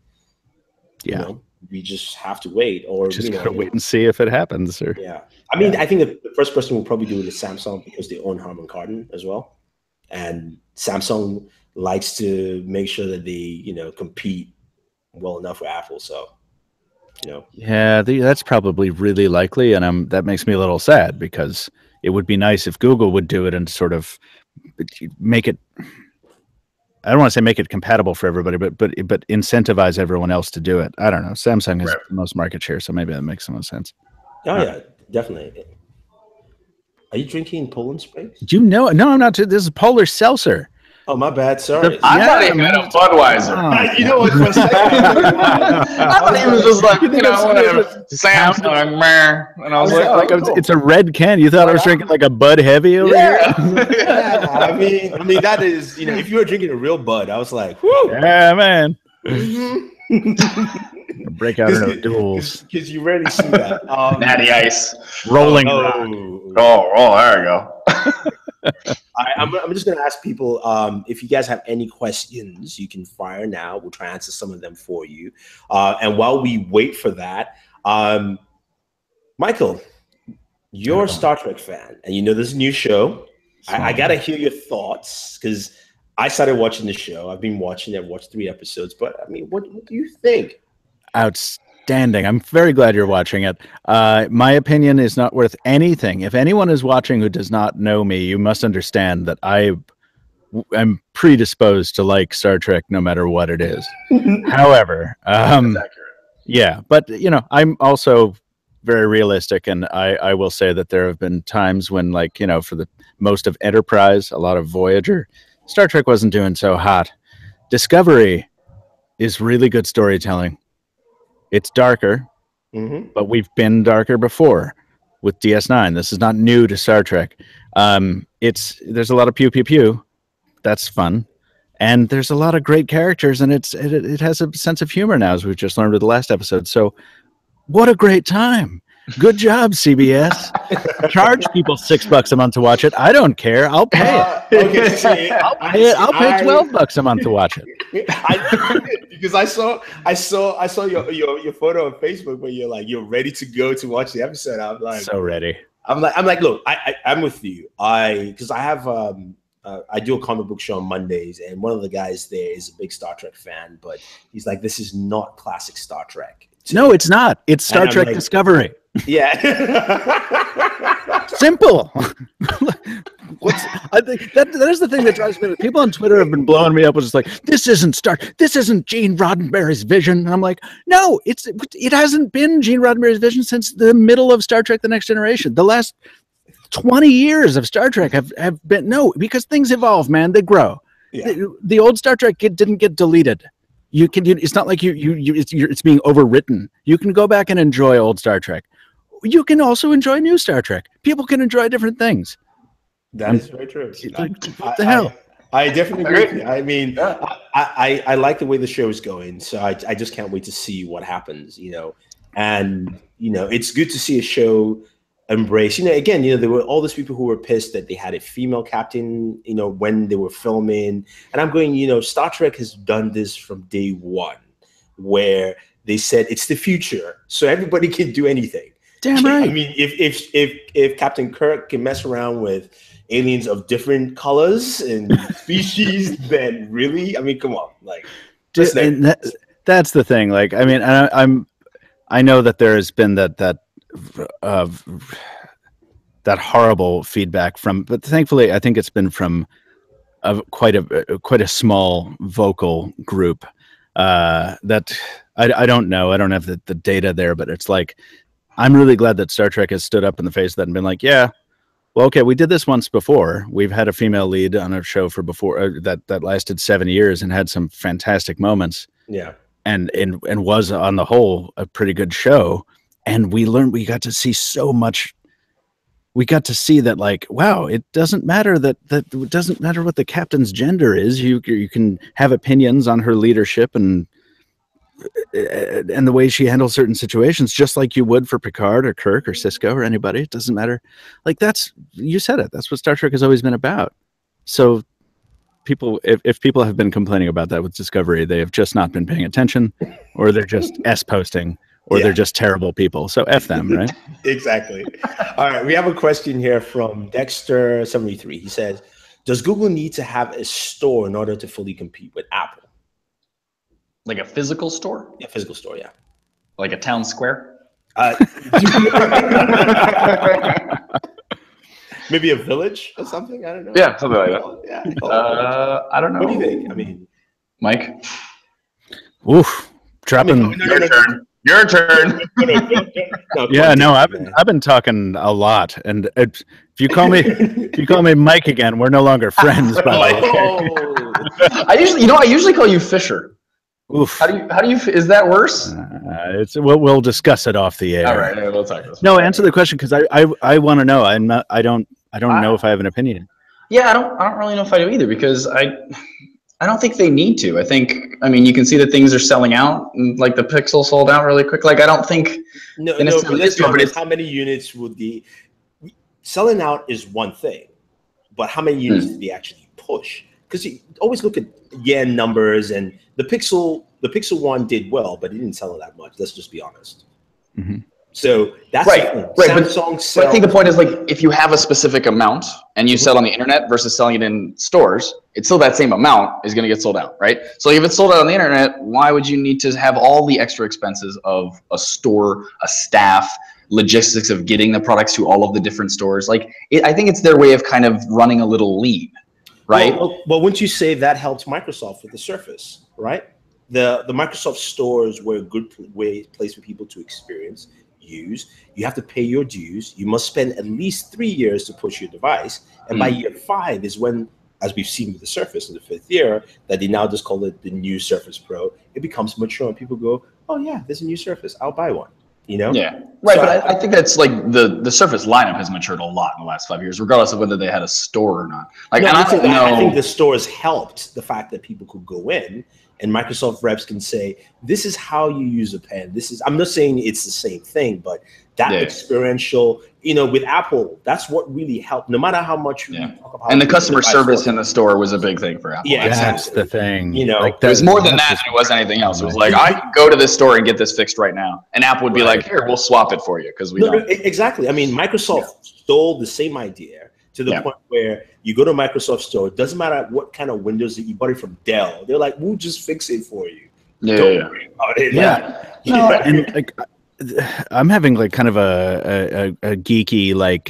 Yeah. You know, we just have to wait, or Just gotta wait and see if it happens. Or yeah, I mean, I think the first person will probably do it is Samsung because they own Harman Kardon as well, and Samsung likes to make sure that they compete well enough with Apple. So yeah, that's probably really likely, and that makes me a little sad because it would be nice if Google would do it and sort of make it. I don't want to say make it compatible for everybody, but incentivize everyone else to do it. I don't know. Samsung has the most market share, so maybe that makes some sense. Oh yeah, definitely. Are you drinking Poland Spring? Do you know? No, I'm not. This is Polar Seltzer. Oh, my bad. Sorry. I thought he had a Budweiser. Oh, you know what? For a second, I thought he was just like, whatever. Samsung, man. And I was like, it's a red can. You thought I was drinking like a Bud Heavy over here? Yeah. I mean, that is, if you were drinking a real Bud, I was like, whoo. Yeah, man. Mm-hmm. Break out into duels. Because you rarely see that. Natty Ice. Rolling rock. There you go. I'm just going to ask people, if you guys have any questions, you can fire now. We'll try and answer some of them for you. And while we wait for that, Michael, you're a Star Trek fan, and this new show. I got to hear your thoughts because I started watching the show. I've been watching it. I've watched 3 episodes. But, I mean, what do you think? Outstanding. I'm very glad you're watching it. My opinion is not worth anything. If anyone is watching who does not know me, you must understand that I'm predisposed to like Star Trek no matter what it is. However, yeah, but I'm also very realistic, and I will say that there have been times when, like, for the most of Enterprise, a lot of Voyager, Star Trek wasn't doing so hot. Discovery is really good storytelling. It's darker, but we've been darker before with DS9. This is not new to Star Trek. There's a lot of pew pew pew. That's fun, and there's a lot of great characters, and it has a sense of humor now, as we've just learned with the last episode. So, what a great time! Good job, CBS. Charge people $6 a month to watch it. I don't care. I'll pay it. Okay, see, I'll pay $12 a month to watch it. Because I saw your photo on Facebook where you're like, you're ready to go to watch the episode. I'm like, so ready. I'm like, look, I'm with you. Because I have I do a comic book show on Mondays, and one of the guys there is a big Star Trek fan, but he's like, this is not classic Star Trek. No, it's not. It's Star Trek Discovery. Yeah. Simple. I think that is the thing that drives me. People on Twitter have been blowing me up with just like, this isn't Gene Roddenberry's vision. And I'm like, no, it hasn't been Gene Roddenberry's vision since the middle of Star Trek: The Next Generation. The last 20 years of Star Trek have been because things evolve, man. They grow. Yeah. The old Star Trek didn't get deleted. It's not like it's being overwritten. You can go back and enjoy old Star Trek. You can also enjoy new Star Trek. People can enjoy different things. That is very true. What the hell? I definitely agree with you. I mean, I like the way the show is going, so I just can't wait to see what happens, And, it's good to see a show embrace, again, there were all these people who were pissed that they had a female captain, when they were filming. And I'm going, Star Trek has done this from day one, where they said it's the future, so everybody can do anything. Damn right. I mean, if Captain Kirk can mess around with aliens of different colors and species, then really, I mean, come on, like, and that's the thing. Like, I mean, I know that there has been that horrible feedback but thankfully, I think it's been from quite a small vocal group. That I don't know. I don't have the data there, but it's like, I'm really glad that Star Trek has stood up in the face of that and been like, yeah, well, okay, we did this once before. We've had a female lead on a show for before that lasted 7 years and had some fantastic moments. Yeah. And was on the whole a pretty good show. And we got to see so much. We got to see that, like, wow, it doesn't matter that it doesn't matter what the captain's gender is. You can have opinions on her leadership and the way she handles certain situations, just like you would for Picard or Kirk or Cisco or anybody. It doesn't matter. Like, you said it. That's what Star Trek has always been about. So people, if people have been complaining about that with Discovery, they have just not been paying attention, or they're just S-posting, or they're just terrible people. So F them, right? Exactly. All right, we have a question here from Dexter73. He says, does Google need to have a store in order to fully compete with Apple? Like a physical store? Yeah, physical store, yeah. Like a town square? Maybe a village or something? I don't know. Yeah, something like that. Yeah. I don't know. What do you think? I mean, Mike? Oof. Dropping. Your turn. I've been talking a lot, and if you call me Mike again, we're no longer friends. By the way. I usually call you Fisher. Oof. How do you? Is that worse? We'll discuss it off the air. All right, we'll talk. No, answer the question, because I want to know. I don't know if I have an opinion. Yeah, I don't really know if I do either, because I don't think they need to. I mean, you can see that things are selling out, and like the Pixel sold out really quick. Like, I don't think. No, but let's be honest, how many units would selling out is one thing, but how many units did they actually push? Because you always look at yen numbers, and the Pixel 1 did well, but it didn't sell that much. Let's just be honest. Mm-hmm. So that's right. Samsung but I think the point is, like, if you have a specific amount and you sell on the internet versus selling it in stores, it's still that same amount is going to get sold out, right? So if it's sold out on the internet, why would you need to have all the extra expenses of a store, a staff, logistics of getting the products to all of the different stores? Like, I think it's their way of kind of running a little lean, right? Well, wouldn't you say that helped Microsoft with the Surface, right? The Microsoft stores were a good place for people to experience, use. You have to pay your dues. You must spend at least 3 years to push your device. And by year 5 is when, as we've seen with the Surface in the 5th year, that they now just call it the new Surface Pro. It becomes mature, and people go, "Oh yeah, there's a new Surface. I'll buy one." You know? Yeah, right. So but I think that's like the Surface lineup has matured a lot in the last 5 years, regardless of whether they had a store or not. Like, I think the stores helped the fact that people could go in, and Microsoft reps can say, "This is how you use a pen. This is." I'm not saying it's the same thing, but that experiential, with Apple, that's what really helped. No matter how much we talk about, and the customer service in the store was a big thing for Apple. Yeah, that's the thing. Like, it was more than that than it was anything else. It was like, I can go to this store and get this fixed right now, and Apple would be like, "Here, we'll swap it for you," because we don't. Exactly. I mean, Microsoft stole the same idea to the point where you go to a Microsoft store. It doesn't matter what kind of Windows that you bought it from Dell. They're like, "We'll just fix it for you." Don't worry about it. And like, I'm having like kind of a geeky like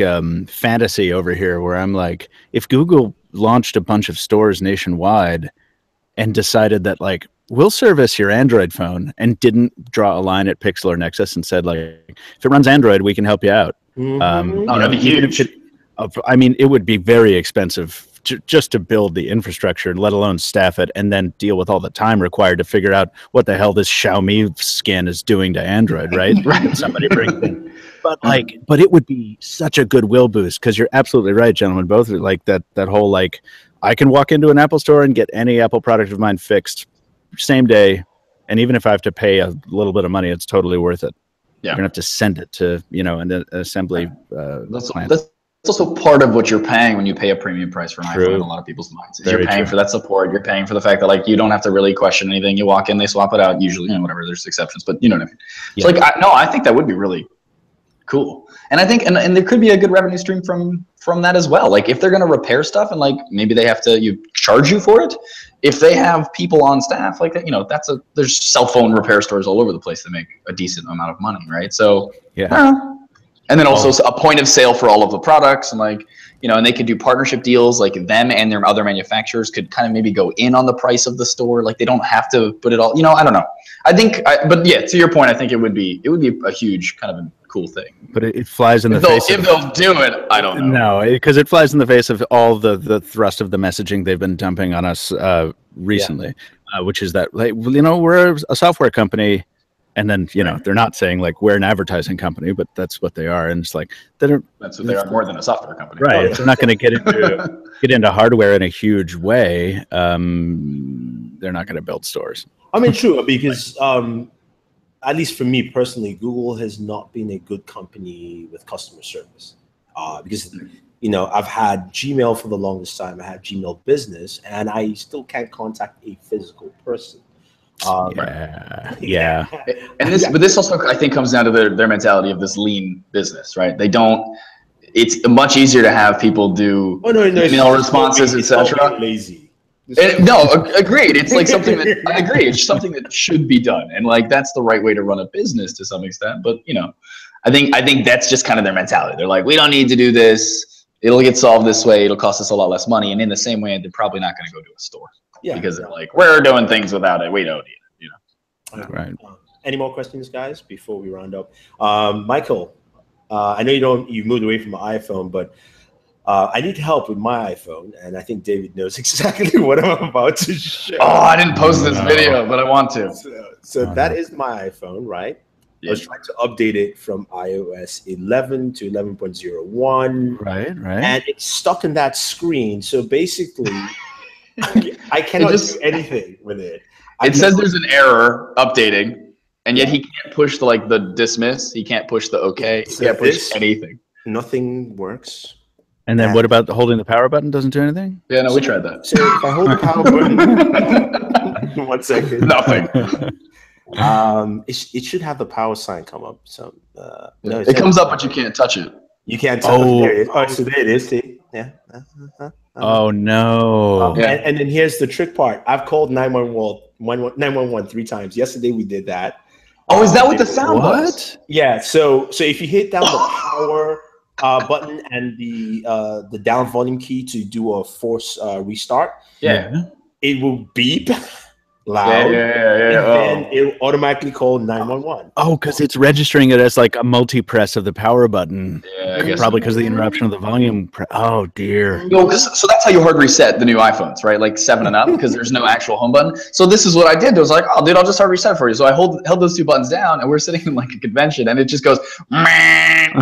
fantasy over here, where I'm like, if Google launched a bunch of stores nationwide and decided that, like, we'll service your Android phone, and didn't draw a line at Pixel or Nexus and said, like, if it runs Android, we can help you out. That'd be huge. I mean, it would be very expensive just to build the infrastructure, let alone staff it, and then deal with all the time required to figure out what the hell this Xiaomi skin is doing to Android, right? Somebody brings in. But it would be such a goodwill boost, because you're absolutely right, gentlemen. Both are like that whole, like, I can walk into an Apple store and get any Apple product of mine fixed same day, and even if I have to pay a little bit of money, it's totally worth it. Yeah, you're gonna have to send it to an assembly plant. It's also part of what you're paying when you pay a premium price for an iPhone in a lot of people's minds. You're paying for that support. You're paying for the fact that, like, you don't have to really question anything. You walk in, they swap it out. Usually, whatever. There's exceptions, but you know what I mean. Yeah. So, like, I think that would be really cool. And I think, and there could be a good revenue stream from that as well. Like, if they're going to repair stuff, and like maybe they have to charge you for it. If they have people on staff like that, there's cell phone repair stores all over the place that make a decent amount of money, right? So and then also a point of sale for all of the products, and and they could do partnership deals, like them and their other manufacturers could kind of maybe go in on the price of the store. Like, they don't have to put it all, I don't know. But yeah, to your point, I think it would be a huge kind of a cool thing. But it flies in the face. If they'll do it, I don't know. No, because it flies in the face of all the thrust of the messaging they've been dumping on us recently, which is that, like, we're a software company. And then, they're not saying, like, we're an advertising company, but that's what they are. And it's like, that's what they are, more than a software company. Right. They're not going to get into hardware in a huge way. They're not going to build stores. I mean, true, because at least for me personally, Google has not been a good company with customer service. Because, you know, I've had Gmail for the longest time. I have Gmail Business, and I still can't contact a physical person. Yeah. And this also, I think, comes down to their mentality of this lean business, right? They don't. It's much easier to have people do email responses, etc. Lazy. No, agreed. It's like something that I agree. It's something that should be done, and like that's the right way to run a business to some extent. But you know, I think that's just kind of their mentality. They're like, we don't need to do this. It'll get solved this way. It'll cost us a lot less money. And in the same way, they're probably not going to go to a store because they're like, we're doing things without it. We don't need it. You know. Right. Any more questions, guys, before we round up? Michael, I know you moved away from the iPhone, but I need help with my iPhone, and I think David knows exactly what I'm about to show. Oh, I didn't post this video, but I want to. So that is my iPhone, right? I was trying to update it from iOS 11 to 11.01. Right. And it's stuck in that screen. So basically, I cannot do anything with it. It says there's an error updating, and yet he can't push the dismiss. He can't push the OK. He can't push anything. Nothing works. And then what about holding the power button? Doesn't do anything? Yeah, no, we tried that. So if I hold the power button, 1 second. Nothing. It should have the power sign come up. So no, it comes up, but you can't touch it. You can't touch it. There it is. Oh, so there it is. See? Yeah. Oh no. And then here's the trick part. I've called 911 3 times. Yesterday we did that. Oh, is that what the sound was? Yeah. So if you hit down the power button and the down volume key to do a force restart, it will beep loud, and then it will automatically call 911. Oh, because it's registering it as like a multi-press of the power button. Yeah, I guess probably because of the interruption of the volume. Oh dear. No, so that's how you hard reset the new iPhones, right? Like 7 and up, because there's no actual home button. So this is what I did. I was like, oh, dude, I'll just hard reset for you. So I held those 2 buttons down, and we're sitting in like a convention, and it just goes, and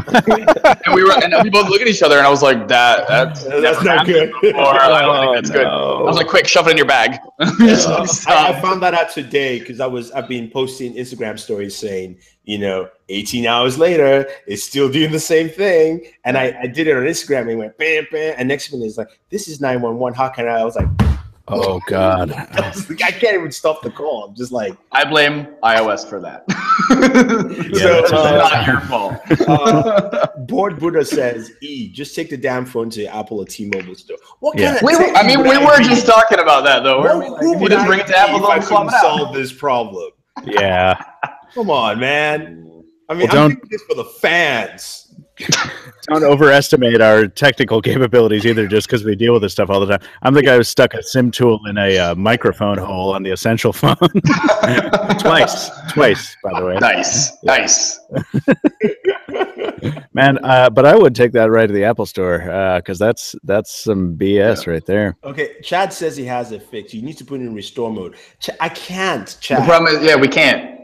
we both look at each other, and I was like, that's not good. I don't think that's good. I was like, quick, shove it in your bag. I found that out today because I've been posting Instagram stories saying, 18 hours later, it's still doing the same thing. And I did it on Instagram and it went bam, bam. And next minute it's like, this is 911. How can I was like, oh God. I can't even stop the call. I'm just like, I blame iOS for that. So it's not your fault. Bored Buddha says, just take the damn phone to your Apple or T-Mobile store. What kind of we were just talking about that though. If you just bring it to Apple, I couldn't solve this problem. Yeah. Come on, man. I mean, well, I'm doing this for the fans. Don't overestimate our technical capabilities either, just because we deal with this stuff all the time. I'm the guy who stuck a SIM tool in a microphone hole on the Essential phone. Twice, by the way. Nice. Man, but I would take that right to the Apple Store because that's some BS right there. Okay, Chad says he has it fixed. You need to put it in restore mode. I can't, Chad. The problem is, we can't.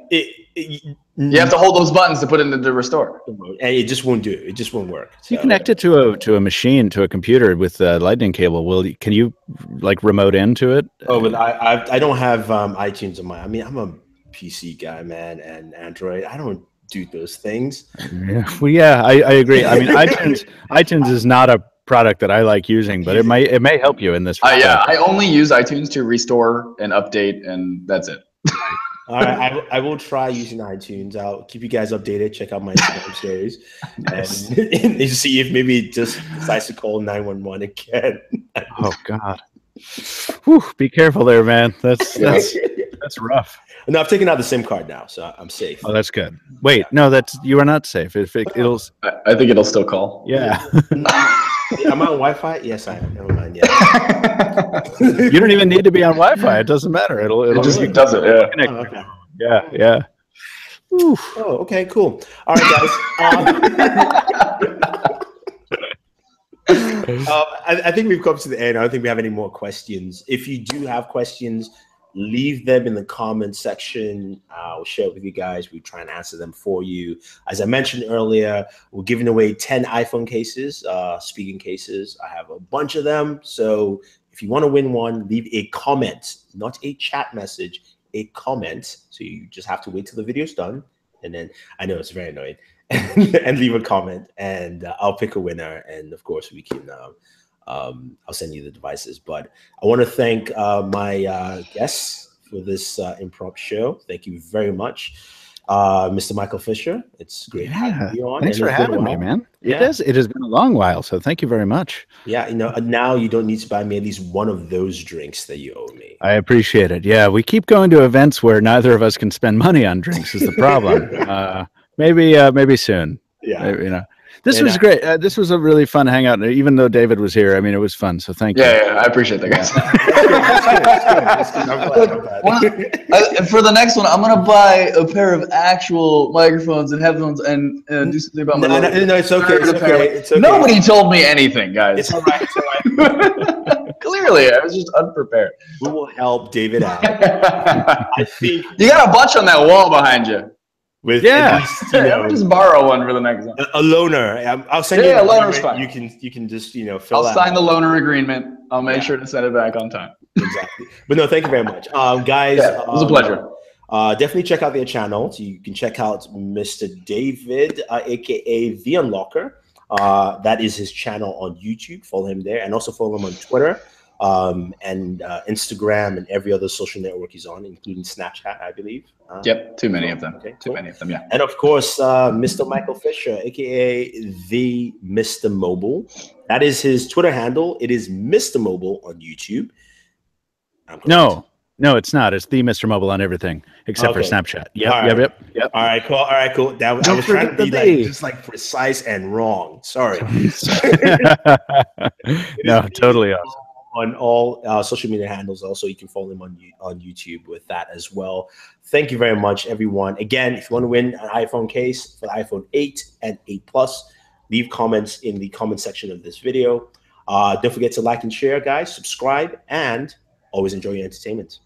You have to hold those buttons to put it into the restore. And it just won't do it. It just won't work. So you connect it to a machine, to a computer with a lightning cable. Can you like remote into it? Oh, but I don't have iTunes on my. I mean, I'm a PC guy, man, and Android. I don't do those things. Yeah. Well, yeah, I agree. I mean, iTunes is not a product that I like using, but it may help you in this. I only use iTunes to restore and update, and that's it. All right, I will try using iTunes. I'll keep you guys updated. Check out my Instagram stories and see if maybe it just decides to call 911 again. Oh God! Whew, be careful there, man. That's rough. No, I've taken out the SIM card now, so I'm safe. Oh, that's good. Wait, no, you are not safe. I think it'll still call. Yeah. Am I on Wi-Fi? Yes, I am. Never mind. Yeah. You don't even need to be on Wi-Fi. It doesn't matter. It just does it. Yeah. Oh, okay. Yeah. Oof. Oh, okay, cool. All right, guys. I think we've come to the end. I don't think we have any more questions. If you do have questions, leave them in the comment section. I'll share it with you guys. We try and answer them for you. As I mentioned earlier, we're giving away 10 iPhone cases, speaking cases. I have a bunch of them. So if you want to win one, leave a comment, not a chat message, a comment. So you just have to wait till the video's done. And then I know it's very annoying. and leave a comment, and I'll pick a winner. And of course, we can. I'll send you the devices. But I want to thank my guests for this impromptu show. Thank you very much, Mr. Michael Fisher. It's great having you on. Thanks for having me, man. It has been a long while, so thank you very much. Yeah, now you don't need to buy me at least one of those drinks that you owe me. I appreciate it. Yeah, we keep going to events where neither of us can spend money on drinks is the problem. Maybe soon. Yeah, this was great. This was a really fun hangout. Even though David was here, I mean, it was fun. So thank you. Yeah, I appreciate that, guys. For the next one, I'm gonna buy a pair of actual microphones and headphones and do something about my. No, it's okay. It's okay. Nobody told me anything, guys. It's all right. It's all right. Clearly, I was just unprepared. We will help David out. I think you got a bunch on that wall behind you. With at least, just borrow one for the next one. A loaner. I'll send you. Yeah, a loaner's fine. You can just fill I'll out. sign the loaner agreement. I'll make sure to send it back on time. Exactly. But no, thank you very much, guys. Yeah, it was a pleasure. Definitely check out their channel. So you can check out Mr. David, aka TheUnlockr. That is his channel on YouTube. Follow him there, and also follow him on Twitter. And Instagram and every other social network he's on, including Snapchat, I believe. Yep, too many of them. Okay, too many of them, yeah. And of course, Mr. Michael Fisher, aka the Mr. Mobile. That is his Twitter handle. It is Mr. Mobile on YouTube. No, it's not. It's the Mr. Mobile on everything except for Snapchat. Yep. All right, cool. I was trying to be just precise and wrong. Sorry. No, totally awesome. On all social media handles. Also, you can follow him on YouTube with that as well. Thank you very much, everyone. Again, if you want to win an iPhone case for the iPhone 8 and 8 Plus, leave comments in the comment section of this video. Don't forget to like and share, guys. Subscribe, and always enjoy your entertainment.